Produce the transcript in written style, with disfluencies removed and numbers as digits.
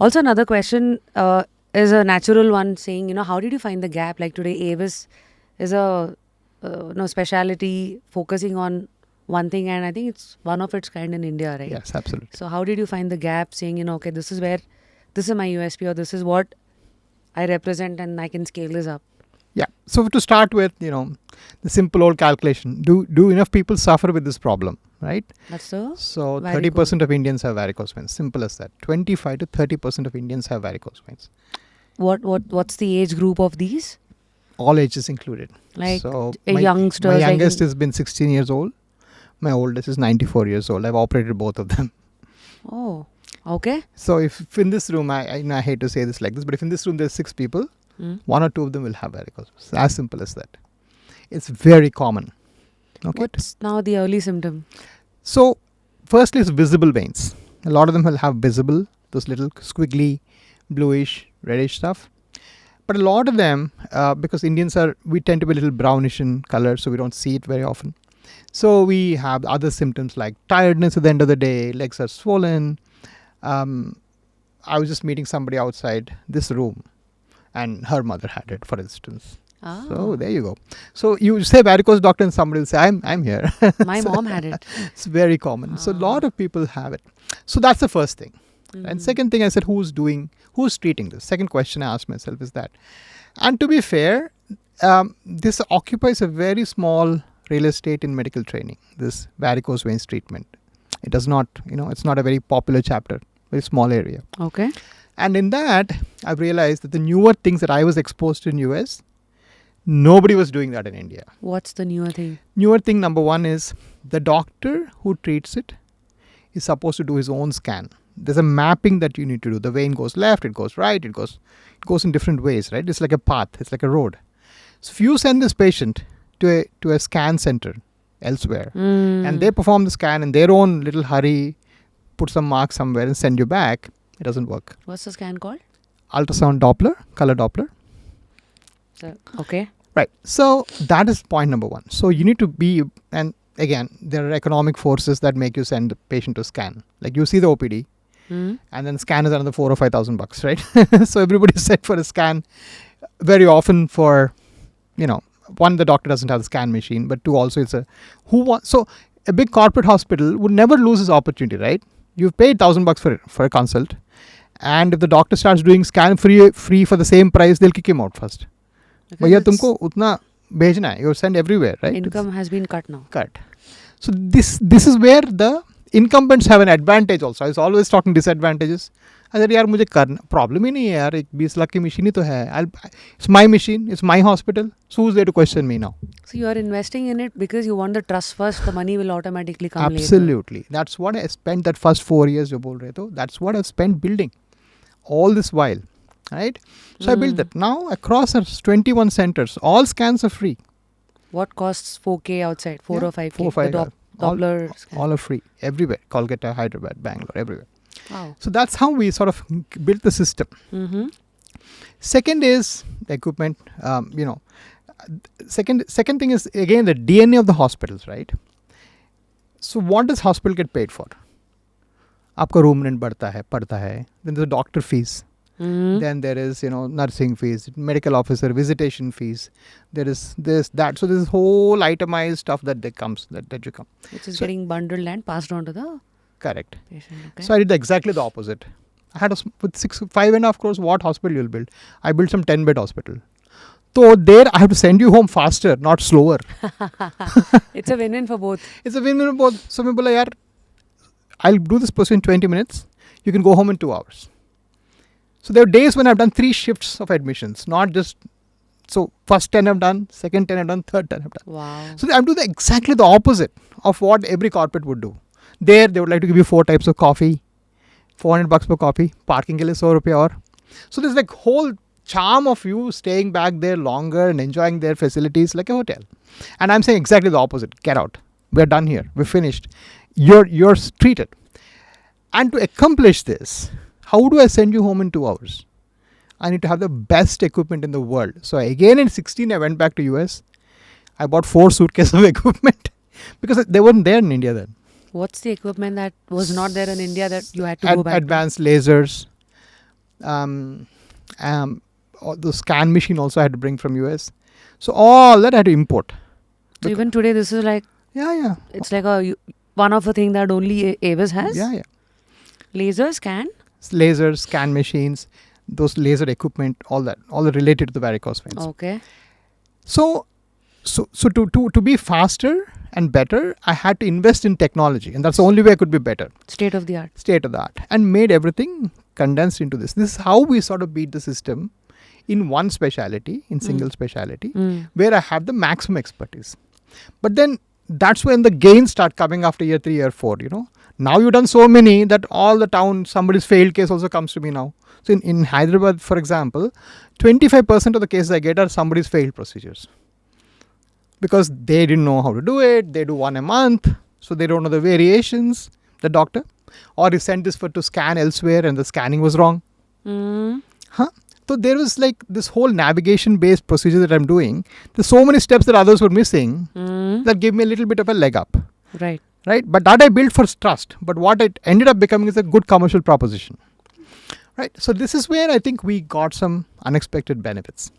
Also, another question is a natural one saying, how did you find the gap? Like today, AVIS is a speciality focusing on one thing, and I think it's one of its kind in India, right? Yes, absolutely. So how did you find the gap saying, okay, this is my USP, or this is what I represent and I can scale this up? Yeah. So to start with, the simple old calculation. Do enough people suffer with this problem, right? That's so. So 30% of Indians have varicose veins. Simple as that. 25 to 30% of Indians have varicose veins. What's the age group of these? All ages included. Like so youngsters. My youngest has been 16 years old. My oldest is 94 years old. I've operated both of them. Oh, okay. So if in this room, I hate to say this like this, but if in this room there's 6 people, 1 or 2 of them will have varicose. It's as simple as that. It's very common. Okay. What's now the early symptom? So firstly, it's visible veins. A lot of them will have visible, those little squiggly, bluish, reddish stuff. But a lot of them, because Indians we tend to be a little brownish in color, so we don't see it very often. So we have other symptoms like tiredness at the end of the day, legs are swollen. I was just meeting somebody outside this room, and her mother had it, for instance. Oh. So there you go. So you say varicose, doctor, and somebody will say, I'm here. My mom had it. It's very common. So a lot of people have it. So that's the first thing. And second thing, I said, who's treating this? Second question I asked myself is that. And to be fair, this occupies a very small real estate in medical training, this varicose veins treatment. It does not, it's not a very popular chapter, very small area. Okay. And in that, I've realized that the newer things that I was exposed to in US, nobody was doing that in India. What's the newer thing? Newer thing number 1 is the doctor who treats it is supposed to do his own scan. There's a mapping that you need to do. The vein goes left, it goes right, it goes in different ways, right? It's like a path, it's like a road. So if you send this patient to a scan center elsewhere, and they perform the scan in their own little hurry, put some mark somewhere and send you back, it doesn't work. What's the scan called? Ultrasound Doppler, color Doppler. Okay. Right. So that is point number 1. So you need to be, and again, there are economic forces that make you send the patient to scan. Like you see the OPD, and then scan is another $4,000 or $5,000, right? So everybody's set for a scan. Very often for, 1, the doctor doesn't have the scan machine, but 2, also so a big corporate hospital would never lose this opportunity, right? You've paid $1,000 for a consult, and if the doctor starts doing scan free for the same price, they'll kick him out first. Bhaiya tumko utna bhejna hai, you send everywhere, right? Income has been cut now. Cut. So this is where the incumbents have an advantage also. I was always talking disadvantages. I said, yaar, mujhe karna problem hi nahi hai yaar, ek 20 lakh ki machine hi to hai. It's my machine, it's my hospital. So who's there to question me now? So you are investing in it because you want the trust first, the money will automatically come later. Absolutely. That's what I spent that first 4 years, that's what I've spent building all this while. Right? So I built that. Now across our 21 centers, all scans are free. What costs 4K outside? 4 or 5K? 4 5 Doppler scan. All are free. Everywhere. Kolkata, Hyderabad, Bangalore, everywhere. Wow. So that's how we sort of built the system. Second is the equipment. Second thing is, again, the DNA of the hospitals, right? So what does hospital get paid for? आपका room rent बढ़ता है. Then there's doctor fees. Then there is, nursing fees, medical officer visitation fees. There is this, that. So this whole itemized stuff that comes. Which is getting bundled and passed on to the correct patient. Okay. So I did exactly the opposite. I had with 5.5 crores, what hospital you'll build? I built some 10-bed hospital. So there I have to send you home faster, not slower. It's a win-win for both. It's a win-win for both. So I bola, yaar, I'll do this procedure in 20 minutes. You can go home in 2 hours. So there are days when I've done 3 shifts of admissions, not just, so first 10 I've done, second 10 I've done, third 10 I've done. Wow. So I'm doing exactly the opposite of what every corporate would do. There, they would like to give you 4 types of coffee, $400 per coffee, parking ke liye ₹100 hour. So there's like whole charm of you staying back there longer and enjoying their facilities like a hotel. And I'm saying exactly the opposite. Get out. We're done here. We're finished. You're treated. And to accomplish this, how do I send you home in 2 hours? I need to have the best equipment in the world. So again in 16, I went back to US. I bought 4 suitcases of equipment because they weren't there in India then. What's the equipment that was not there in India that you had to go back Advanced lasers, The scan machine also I had to bring from US. So all that I had to import. So even today, this is like, Yeah. it's like one of the thing that only AVIS has. Yeah. Laser scan. Lasers, scan machines, those laser equipment, all that related to the varicose veins. Okay. So to be faster and better, I had to invest in technology, and that's the only way I could be better. State of the art. And made everything condensed into this. This is how we sort of beat the system in one specialty, in single specialty, where I have the maximum expertise. But then that's when the gains start coming after year 3, year 4, Now you've done so many that all the town, somebody's failed case also comes to me now. So in Hyderabad, for example, 25% of the cases I get are somebody's failed procedures. Because they didn't know how to do it, they do one a month, so they don't know the variations, the doctor. Or he sent this to scan elsewhere and the scanning was wrong. So there was like this whole navigation-based procedure that I'm doing. There's so many steps that others were missing that gave me a little bit of a leg up. Right. But that I built for trust. But what it ended up becoming is a good commercial proposition. Right. So this is where I think we got some unexpected benefits.